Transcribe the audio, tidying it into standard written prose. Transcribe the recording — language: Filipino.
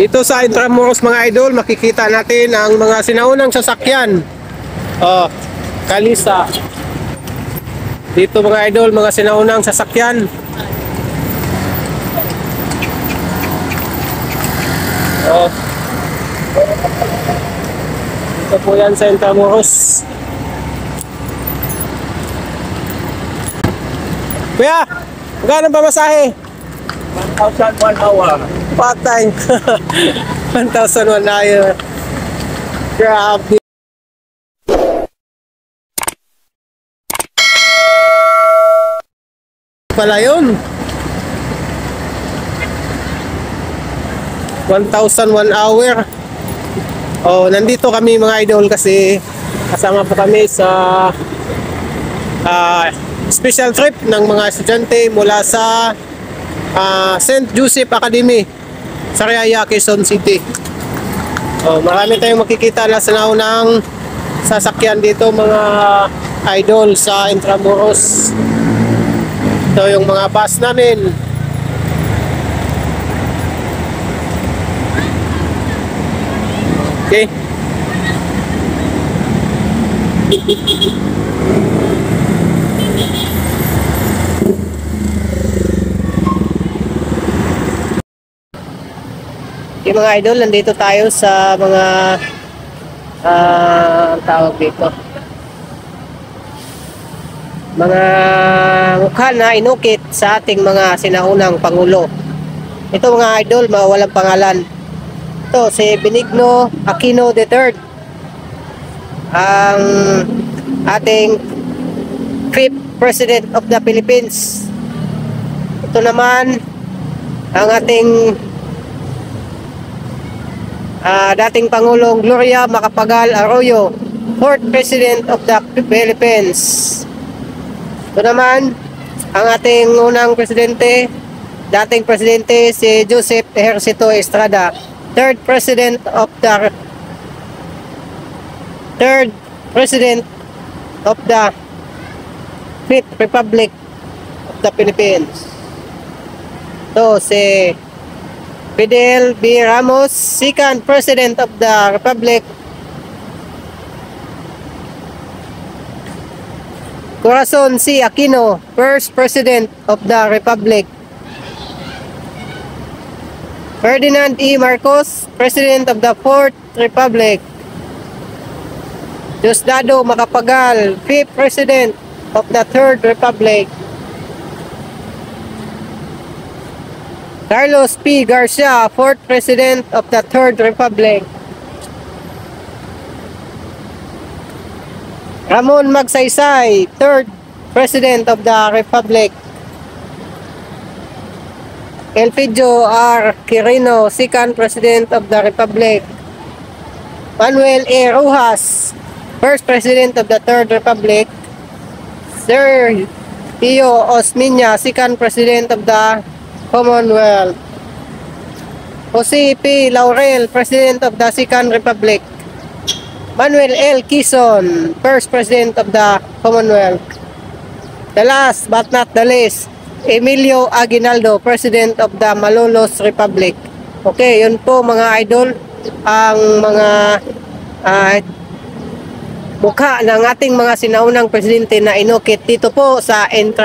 Dito sa Intramuros mga idol, makikita natin ang mga sinaunang sasakyan. Kalisa. Dito mga idol, mga sinaunang sasakyan. Dito po yan sa Intramuros. Kuya, magkano ba masahe? 1,001 hour. Patay. 1,001 hour. Grabe. Pala yun. 1,001 hour. Nandito kami mga idol kasi kasama po kami sa special trip ng mga estudyante mula sa St. Joseph Academy sa Riyaya, Quezon City. Marami tayong makikita na sa naunang sasakyan dito mga idol sa Intramuros. Ito yung mga bus namin. Okay. Okay mga idol, nandito tayo sa mga tawag dito, mga mukha na inukit sa ating mga sinaunang pangulo. Ito mga idol, walang pangalan. Ito si Benigno Aquino III, ang ating 5th President of the Philippines. Ito naman ang ating dating Pangulong Gloria Macapagal Arroyo, 4th President of the Philippines. Ito naman ang ating unang presidente, dating presidente si Joseph Ejercito Estrada, 3rd President of the 5th Republic of the Philippines. Ito si Fidel B. Ramos, 2nd President of the Republic. Corazon C. Aquino, 1st President of the Republic. Ferdinand E. Marcos, President of the 4th Republic. Diosdado Macapagal, 5th President of the 3rd Republic. Carlos P. Garcia, 4th President of the 3rd Republic. Ramon Magsaysay, 3rd President of the Republic. Elpidio R. Quirino, 2nd President of the Republic. Manuel A. Rojas, 1st President of the 3rd Republic. Sir Pio Osmeña, 2nd President of the Commonwealth. Jose P. Laurel, President of the 2nd Republic. Manuel L. Quezon, 1st President of the Commonwealth. The last but not the least, Emilio Aguinaldo, President of the Malolos Republic. Okay, yun po mga idol ang mga mukha ng ating mga sinaunang presidente na inukit dito po sa Intramuros.